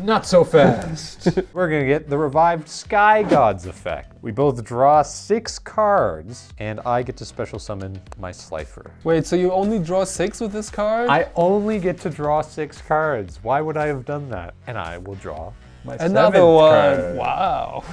Not so fast. We're gonna get the revived Sky Gods effect. We both draw 6 cards, and I get to special summon my Slifer. Wait, so you only draw 6 with this card? I only get to draw 6 cards. Why would I have done that? And I will draw my Another 7th one. card. Wow.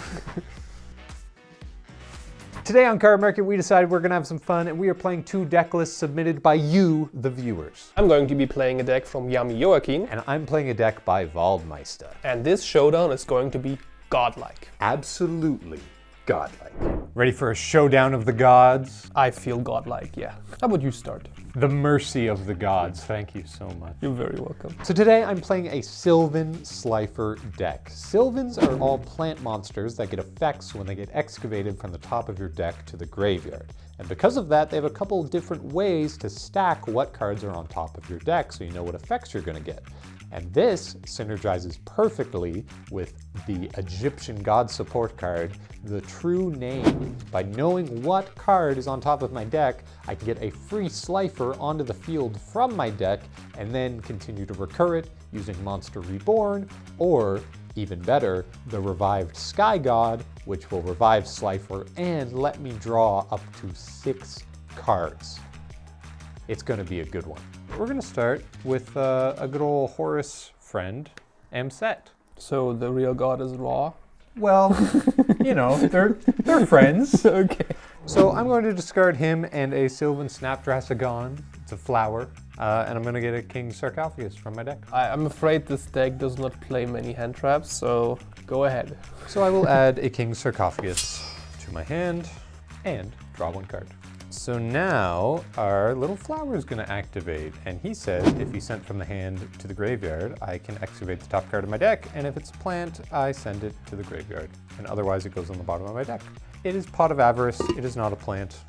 Today on Card Market, we decided we're gonna have some fun, and we are playing 2 deck lists submitted by you, the viewers. I'm going to be playing a deck from Yami Joaquin. And I'm playing a deck by Waldmeister. And this showdown is going to be godlike. Absolutely godlike. Ready for a showdown of the gods? I feel godlike, yeah. How about you start? The mercy of the gods. Thank you so much. You're very welcome. So today I'm playing a Sylvan Slifer deck. Sylvans are all plant monsters that get effects when they get excavated from the top of your deck to the graveyard. And because of that, they have a couple different ways to stack what cards are on top of your deck so you know what effects you're gonna get. And this synergizes perfectly with the Egyptian God support card, the True Name. By knowing what card is on top of my deck, I can get a free Slifer onto the field from my deck and then continue to recur it using Monster Reborn, or even better, the revived Sky God, which will revive Slifer and let me draw up to 6 cards. It's gonna be a good one. We're gonna start with a good old Horus friend, Set. So the real god is raw? Well, you know, they're friends. Okay. So I'm going to discard him and a Sylvan Snapdragon. It's a flower. And I'm gonna get a King Sarcophagus from my deck. I'm afraid this deck does not play many hand traps, so go ahead. So I will add a King Sarcophagus to my hand and draw 1 card. So now our little flower is gonna activate, and he said if he sent from the hand to the graveyard, I can excavate the top card of my deck, and if it's a plant, I send it to the graveyard, and otherwise it goes on the bottom of my deck. It is Pot of Avarice, it is not a plant,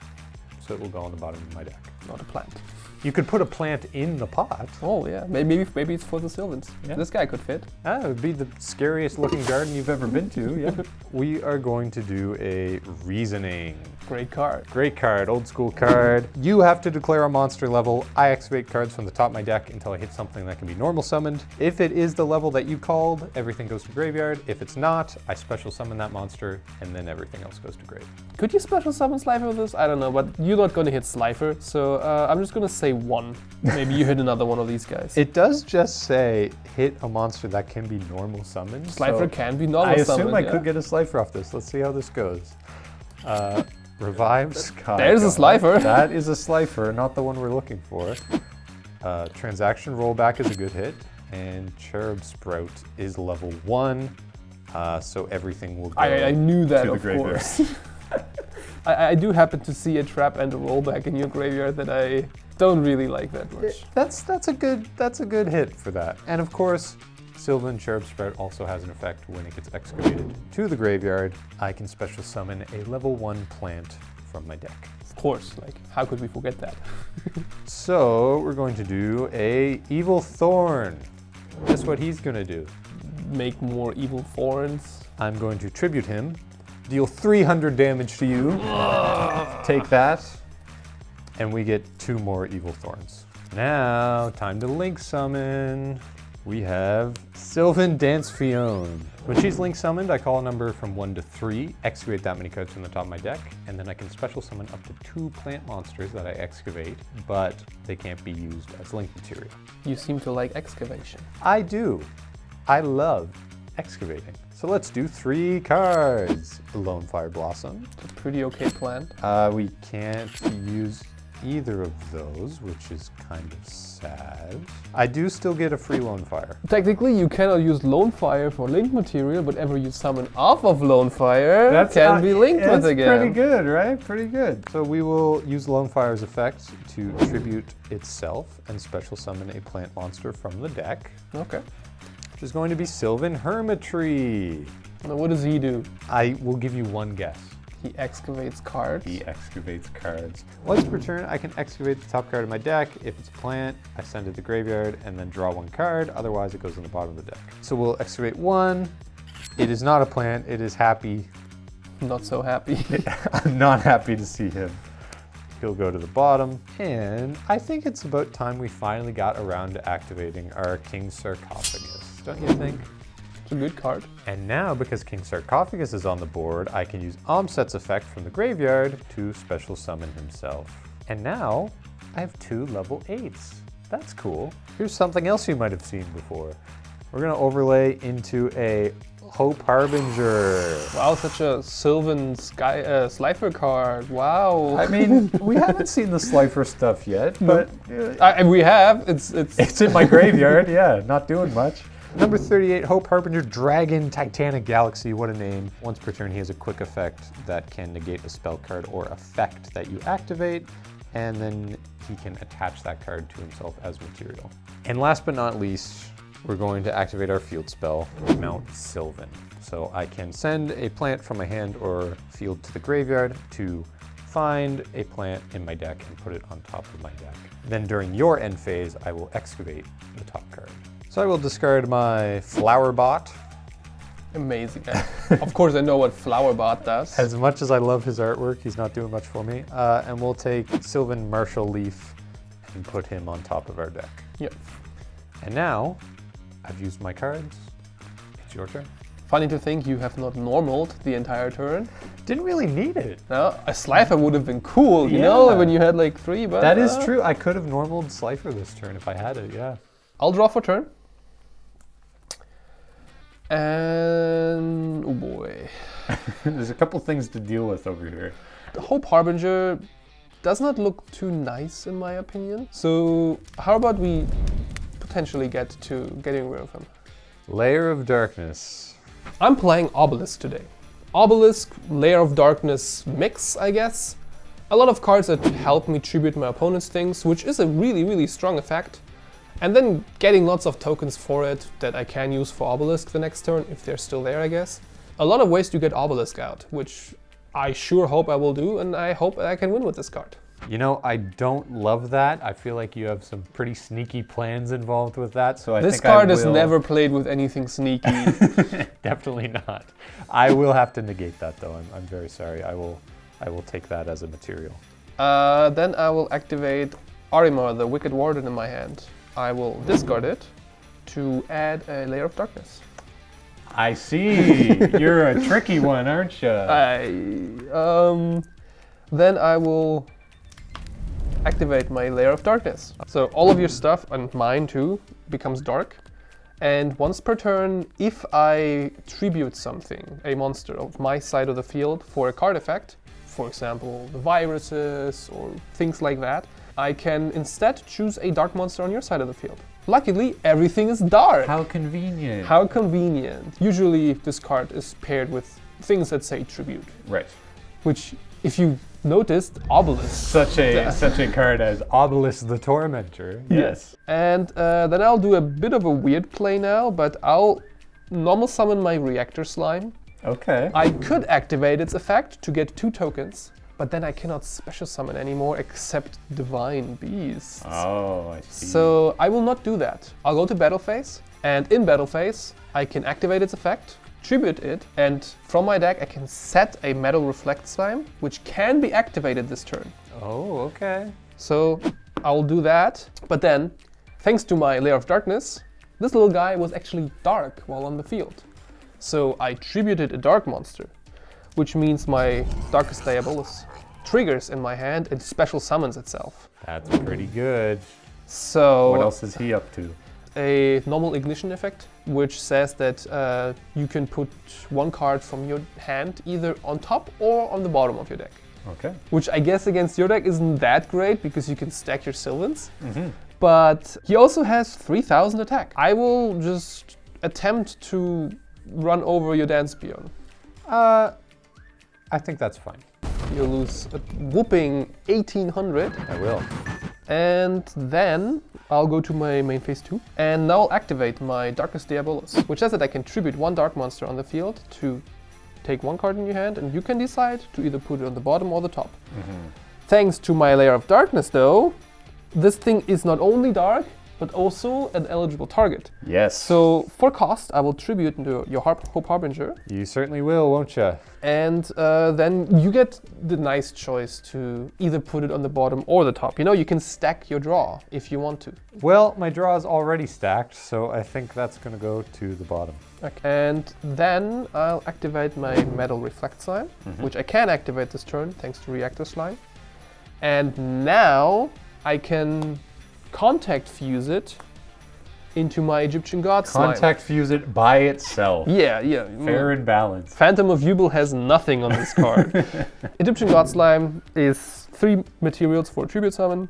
so it will go on the bottom of my deck. Not a plant. You could put a plant in the pot. Oh yeah, maybe it's for the Sylvans. Yeah. This guy could fit. It would be the scariest looking garden you've ever been to, yeah. We are going to do a Reasoning. Great card. Great card, old school card. You have to declare a monster level. I excavate cards from the top of my deck until I hit something that can be normal summoned. If it is the level that you called, everything goes to graveyard. If it's not, I special summon that monster, and then everything else goes to grave. Could you special summon Slifer with this? I don't know, but you're not gonna hit Slifer, so I'm just gonna say 1. Maybe you hit another one of these guys. It does just say hit a monster that can be normal summoned. Slifer so can be normal I summoned. assume I could get a Slifer off this. Let's see how this goes. Revive Sky. There's a Slifer. That is a Slifer, not the one we're looking for. Transaction Rollback is a good hit, and Cherub Sprout is level 1, so everything will go I knew that, to the of graveyard. course. I do happen to see a trap and a rollback in your graveyard that I don't really like that much. That's a good hit for that. And of course, Sylvan Cherub Sprout also has an effect when it gets excavated to the graveyard. I can special summon a level 1 plant from my deck. Of course, like, how could we forget that? So we're going to do a Evil Thorn. Guess what he's gonna do? Make more evil thorns. I'm going to tribute him, deal 300 damage to you. Take that, and we get 2 more Evil Thorns. Now, time to Link Summon. We have Sylvan Dance Fione. When she's Link summoned, I call a number from 1 to 3, excavate that many cards from the top of my deck, and then I can special summon up to 2 plant monsters that I excavate, but they can't be used as Link material. You seem to like excavation. I do. I love excavating. So let's do 3 cards. Lone Fire Blossom. It's a pretty okay plant. We can't use either of those, which is kind of sad. I do still get a free Lone Fire. Technically, you cannot use Lone Fire for link material, whatever you summon off of Lone Fire can be linked with again. That's pretty good, right? Pretty good. So we will use Lone Fire's effect to tribute itself and special summon a plant monster from the deck. Okay. Which is going to be Sylvan Hermitry. Now what does he do? I will give you 1 guess. He excavates cards. He excavates cards. Once per turn, I can excavate the top card of my deck. If it's a plant, I send it to the graveyard and then draw 1 card. Otherwise, it goes on the bottom of the deck. So we'll excavate 1. It is not a plant. It is happy. Not so happy. I'm not happy to see him. He'll go to the bottom. And I think it's about time we finally got around to activating our King Sarcophagus. Don't you think? It's a good card. And now, because King Sarcophagus is on the board, I can use Omset's effect from the graveyard to special summon himself. And now, I have 2 level 8s. That's cool. Here's something else you might have seen before. We're gonna overlay into a Hope Harbinger. Wow, such a Sylvan Slifer card. Wow. I mean, we haven't seen the Slifer stuff yet, but we have. It's in my graveyard, yeah, not doing much. Number 38, Hope Harbinger, Dragon, Titanic Galaxy, what a name. Once per turn, he has a quick effect that can negate a spell card or effect that you activate, and then he can attach that card to himself as material. And last but not least, we're going to activate our field spell, Mount Sylvan. So I can send a plant from my hand or field to the graveyard to find a plant in my deck and put it on top of my deck. Then during your end phase, I will excavate the top card. So I will discard my Flower Bot. amazing. Of course, I know what Flower Bot does. As much as I love his artwork, he's not doing much for me. And we'll take Sylvan Martial Leaf and put him on top of our deck. Yep. And now, I've used my cards. It's your turn. Funny to think you have not normaled the entire turn. Didn't really need it. No, a Slifer would have been cool, you know, when you had like 3, but... That is true. I could have normaled Slifer this turn if I had it, yeah. I'll draw for turn. And... oh boy. There's a couple things to deal with over here. The Hope Harbinger does not look too nice in my opinion. So how about we potentially get to getting rid of him? Layer of Darkness. I'm playing Obelisk today. Obelisk, Layer of Darkness mix, I guess. A lot of cards that help me tribute my opponent's things, which is a really, really strong effect. And then getting lots of tokens for it that I can use for Obelisk the next turn, if they're still there, I guess. A lot of ways to get Obelisk out, which I sure hope I will do, and I hope I can win with this card. You know, I don't love that. I feel like you have some pretty sneaky plans involved with that, so I think this card is never played with anything sneaky. Definitely not. I will have to negate that, though. I'm very sorry. I will take that as a material. Then I will activate Arima, the Wicked Warden, in my hand. I will discard it to add a Layer of Darkness. I see. You're a tricky one, aren't you? Then I will activate my Layer of Darkness. So all of your stuff, and mine too, becomes dark. And once per turn, if I tribute something, a monster of my side of the field for a card effect, for example, the viruses or things like that, I can instead choose a dark monster on your side of the field. Luckily, everything is dark. How convenient. How convenient. Usually this card is paired with things that say tribute. Right. Which, if you noticed, Obelisk. Such a card as Obelisk the Tormentor. Yes. And then I'll do a bit of a weird play now, but I'll normal summon my Reactor Slime. Okay. I could activate its effect to get 2 tokens, but then I cannot special summon anymore except Divine Beasts. Oh, I see. So I will not do that. I'll go to battle phase, and in battle phase, I can activate its effect, tribute it, and from my deck I can set a Metal Reflect Slime, which can be activated this turn. Oh, okay. So I'll do that, but then, thanks to my Layer of Darkness, this little guy was actually dark while on the field. So I tributed a dark monster, which means my Darkest Diabolus triggers in my hand and special summons itself. That's pretty good. So what else is he up to? A normal ignition effect, which says that you can put 1 card from your hand either on top or on the bottom of your deck. Okay. Which I guess against your deck isn't that great because you can stack your Sylvans. But he also has 3000 attack. I will just attempt to run over your Dance Peon. I think that's fine. You'll lose a whooping 1800. I will. And then I'll go to my main phase 2. And now I'll activate my Darkest Diabolus, which says that I can tribute 1 dark monster on the field to take 1 card in your hand, and you can decide to either put it on the bottom or the top. Thanks to my Layer of Darkness though, this thing is not only dark, but also an eligible target. Yes. So for cost, I will tribute into your Hope Harbinger. You certainly will, won't you? And then you get the nice choice to either put it on the bottom or the top. You know, you can stack your draw if you want to. Well, my draw is already stacked, so I think that's going to go to the bottom. Okay. And then I'll activate my Metal Reflect sign, which I can activate this turn thanks to Reactor Slime. And now I can Contact Fuse it into my Egyptian God Slime. Contact Fuse it by itself. Yeah. Fair and balanced. Phantom of Yubel has nothing on this card. Egyptian God Slime is 3 materials for a tribute summon.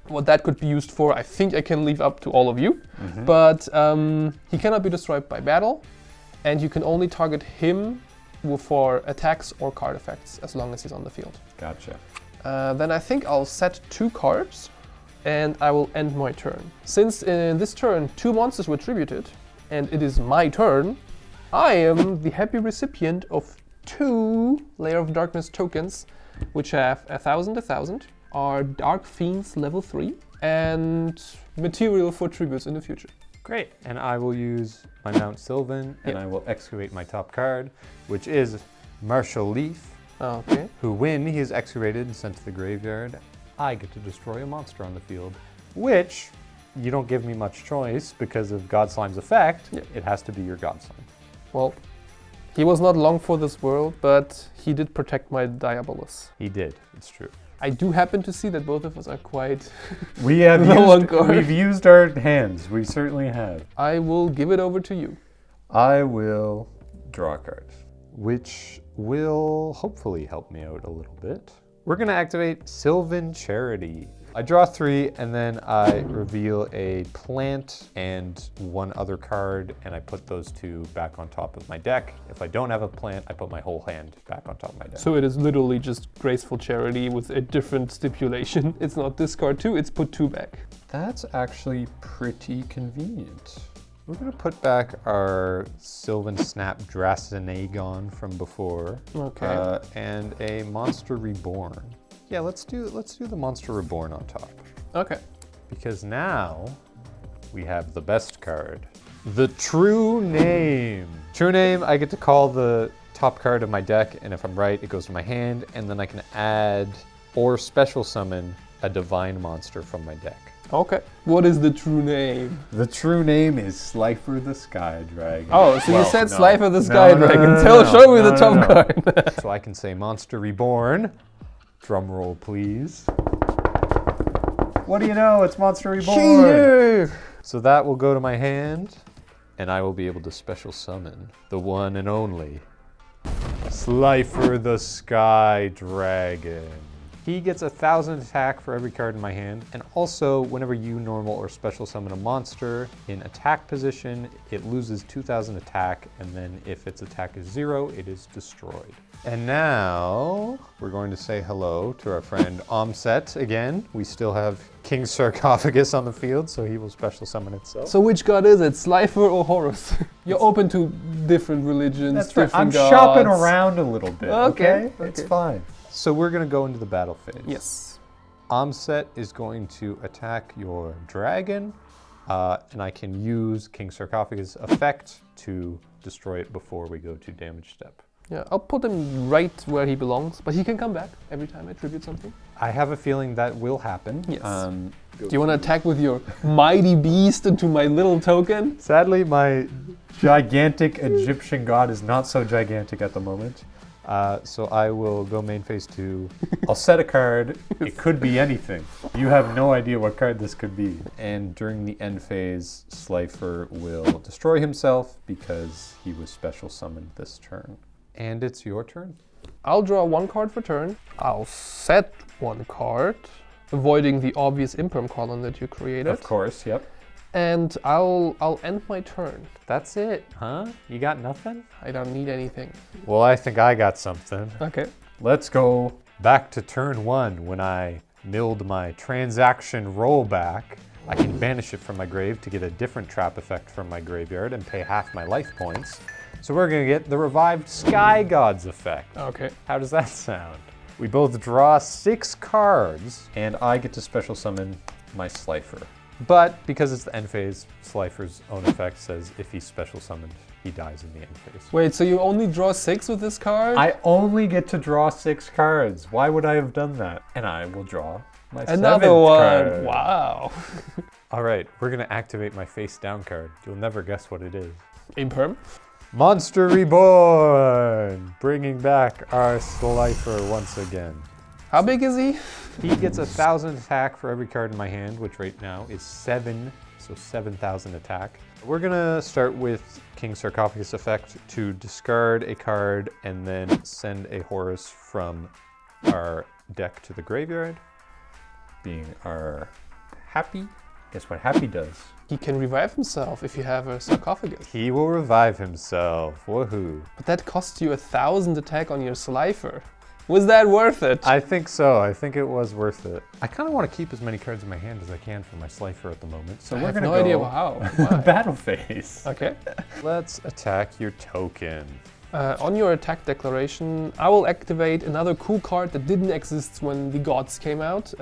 What that could be used for, I think I can leave up to all of you. But he cannot be destroyed by battle, and you can only target him for attacks or card effects as long as he's on the field. Gotcha. Then I think I'll set 2 cards, and I will end my turn. Since in this turn 2 monsters were tributed, and it is my turn, I am the happy recipient of 2 Layer of Darkness tokens, which have 1,000, are Dark Fiends level 3, and material for tributes in the future. Great. And I will use my Mount Sylvan, and I will excavate my top card, which is Martial Leaf, Okay. who, when he is excavated and sent to the graveyard, I get to destroy a monster on the field, which you don't give me much choice because of God Slime's effect. Yeah. It has to be your God Slime. Well, he was not long for this world, but he did protect my Diabolus. He did. It's true. I do happen to see that both of us are quite We have low on cards. we've used our hands. We certainly have. I will give it over to you. I will draw a card, which will hopefully help me out a little bit. We're going to activate Sylvan Charity. I draw 3, and then I reveal a plant and 1 other card, and I put those 2 back on top of my deck. If I don't have a plant, I put my whole hand back on top of my deck. So it is literally just Graceful Charity with a different stipulation. It's not discard 2, it's put 2 back. That's actually pretty convenient. We're going to put back our Sylvan Snap Dracinagon from before. Okay. And a Monster Reborn. Yeah, let's do the Monster Reborn on top. Okay. Because now we have the best card. The True Name. True Name, I get to call the top card of my deck, and if I'm right, it goes to my hand, and then I can add or special summon a divine monster from my deck. Okay. What is the true name? The true name is Slifer the Sky Dragon. Oh, so you said no. Slifer the Sky Dragon. Show me the top card. So I can say Monster Reborn. Drum roll, please. What do you know? It's Monster Reborn. Cheater! So that will go to my hand, and I will be able to special summon the one and only Slifer the Sky Dragon. He gets 1,000 attack for every card in my hand, and also whenever you normal or special summon a monster in attack position, it loses 2,000 attack, and then if its attack is 0, it is destroyed. And now we're going to say hello to our friend Omset again. We still have King Sarcophagus on the field, so he will special summon itself. So which god is it, Slifer or Horus? You're open to different religions, That's right. different I'm gods. shopping around a little bit, okay? Okay. It's fine. So we're going to go into the battle phase. Yes. Omset is going to attack your dragon, and I can use King Sarcophagus' effect to destroy it before we go to damage step. Yeah, I'll put him right where he belongs, but he can come back every time I tribute something. I have a feeling that will happen. Yes. Do you want to attack with your mighty beast into my little token? Sadly, my gigantic Egyptian god is not so gigantic at the moment. So I will go main phase 2. I'll set a card. It could be anything. You have no idea what card this could be. And during the end phase, Slifer will destroy himself because he was special summoned this turn. And it's your turn. I'll draw 1 card for turn. I'll set 1 card, avoiding the obvious imperm column that you created. Of course, yep. And I'll end my turn. That's it, huh? You got nothing? I don't need anything. Well, I think I got something. Okay. Let's go back to turn 1 when I milled my transaction rollback. I can banish it from my grave to get a different trap effect from my graveyard and pay half my life points. So we're gonna get the revived Sky Gods effect. Okay. How does that sound? We both draw 6 cards, and I get to special summon my Slifer. But because it's the end phase, Slifer's own effect says if he's special summoned, he dies in the end phase. Wait, so you only draw 6 with this card? I only get to draw 6 cards. Why would I have done that? And I will draw my Another 7th one. card. Wow. All right, we're gonna activate my face down card. You'll never guess what it is. Imperm. Monster Reborn! Bringing back our Slifer once again. How big is he? He gets 1,000 attack for every card in my hand, which right now is 7, so 7,000 attack. We're gonna start with King Sarcophagus effect to discard a card and then send a Horus from our deck to the graveyard. Being our Happy. Guess what Happy does? He can revive himself if you have a sarcophagus. He will revive himself. Woohoo. But that costs you 1,000 attack on your Slifer. Was that worth it? I think so. I think it was worth it. I kind of want to keep as many cards in my hand as I can for my Slifer at the moment. So I we're have gonna no go idea how. Why? battle phase. Okay. Let's attack your token. On your attack declaration, I will activate another cool card that didn't exist when the gods came out.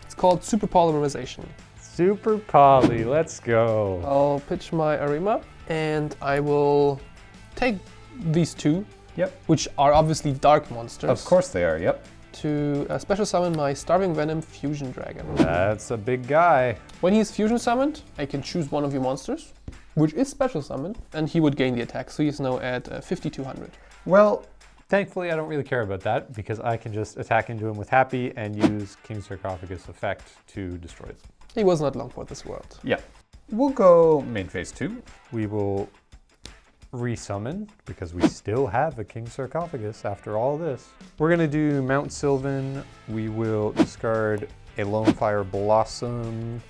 It's called Super Polymerization. Super Poly, let's go. I'll pitch my Arima and I will take these 2, Yep. which are obviously dark monsters. Of course they are, yep. To special summon my Starving Venom Fusion Dragon. That's a big guy. When he's fusion summoned, I can choose one of your monsters, which is special summoned, and he would gain the attack, so he's now at 5,200. Well, thankfully I don't really care about that because I can just attack into him with Happy and use King Sarcophagus effect to destroy it. He was not long for this world. Yeah. We'll go main phase 2. We will resummon because we still have a King Sarcophagus after all this. We're gonna do Mount Sylvan. We will discard a Lone Fire Blossom.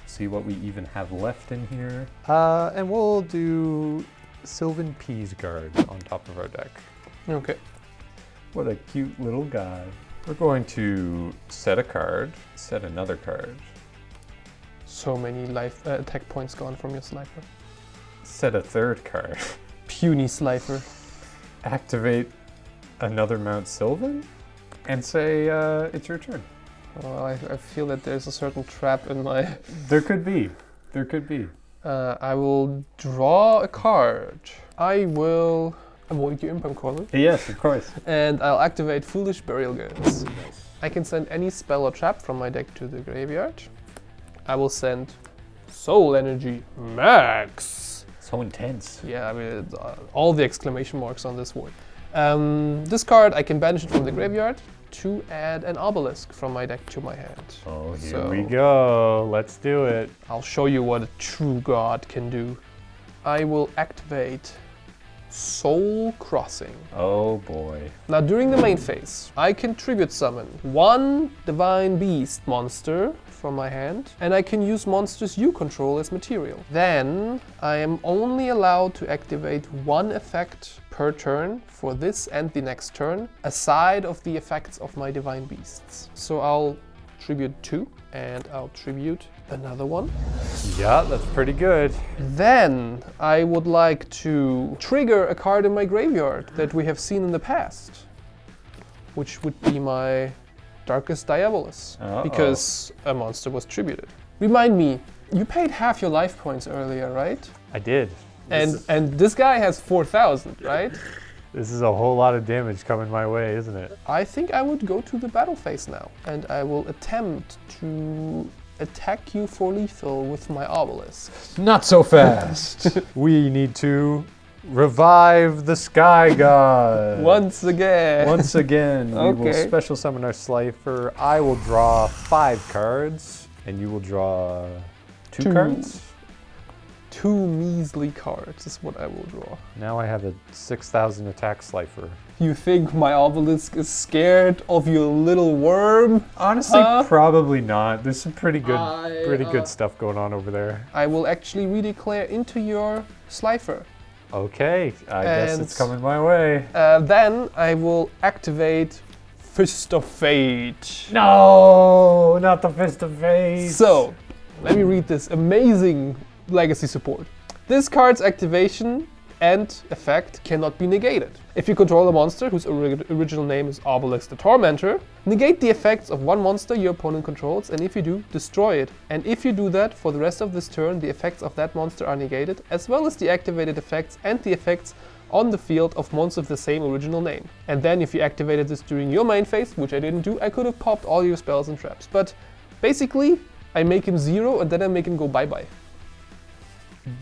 See what we even have left in here. And we'll do Sylvan Peas Guard on top of our deck. Okay. What a cute little guy. We're going to set a card, set another card, So many life attack points gone from your Slifer. set a third card, Puny Slifer. activate another Mount Sylvan, and say it's your turn. Well, I feel that there's a certain trap in my... There could be. There could be. I will draw a card. I will avoid your Imperm Caller. Yes, of course. And I'll activate Foolish Burial Goods. I can send any spell or trap from my deck to the graveyard. I will send Soul Energy Max. So intense. Yeah, I mean, all the exclamation marks on this word. This card, I can banish it from the graveyard to add an Obelisk from my deck to my hand. Oh, here So- we go. Let's do it. I'll show you what a true god can do. I will activate Soul Crossing. Oh boy. Now during the main phase, I can tribute summon one Divine Beast monster from my hand, and I can use monsters you control as material. Then I am only allowed to activate one effect per turn for this and the next turn, aside of the effects of my Divine Beasts. So I'll tribute 2, and I'll tribute another one. Yeah, that's pretty good. Then I would like to trigger a card in my graveyard that we have seen in the past, which would be my Darkest Diabolus, because a monster was tributed. Remind me, you paid half your life points earlier, right? I did. And this guy has 4,000, right? This is a whole lot of damage coming my way, isn't it? I think I would go to the battle phase now, and I will attempt to attack you for lethal with my Obelisk. Not so fast. We need to revive the Sky God. Once again. Once again, we will Okay. special summon our Slifer. I will draw 5 cards, and you will draw 2 2. cards. 2 measly cards is what I will draw. Now I have a 6,000 attack Slifer. You think my Obelisk is scared of your little worm? Honestly, probably not. There's some pretty good I stuff going on over there. I will actually redeclare into your Slifer. Okay, I guess And- it's coming my way. Then I will activate Fist of Fate. No, not the Fist of Fate. So, let me read this amazing legacy support. This card's activation and effect cannot be negated. If you control a monster whose original name is Obelisk the Tormentor, negate the effects of one monster your opponent controls, and if you do, destroy it. And if you do that, for the rest of this turn, the effects of that monster are negated, as well as the activated effects and the effects on the field of monsters of the same original name. And then if you activated this during your main phase, which I didn't do, I could have popped all your spells and traps. But basically, I make him 0 and then I make him go bye-bye.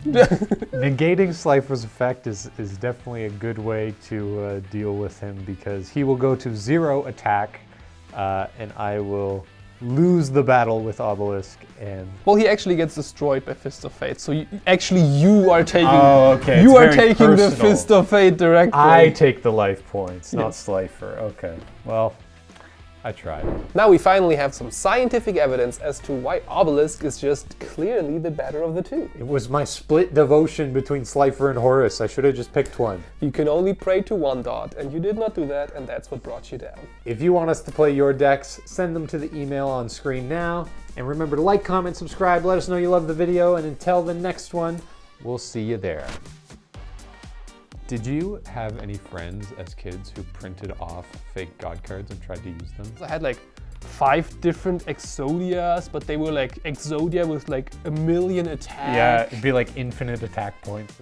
Negating Slifer's effect is definitely a good way to deal with him, because he will go to 0 attack and I will lose the battle with Obelisk. And well, he actually gets destroyed by Fist of Fate, so you are taking the Fist of Fate directly. I take the life points, not Slifer. Okay, well, I tried. Now we finally have some scientific evidence as to why Obelisk is just clearly the better of the two. It was my split devotion between Slifer and Horus. I should have just picked one. You can only pray to one god, and you did not do that, and that's what brought you down. If you want us to play your decks, send them to the email on screen now. And remember to like, comment, subscribe, let us know you love the video, and until the next one, we'll see you there. Did you have any friends as kids who printed off fake god cards and tried to use them? I had like 5 different Exodias, but they were like Exodia with like 1,000,000 attacks. Yeah, it'd be like infinite attack points.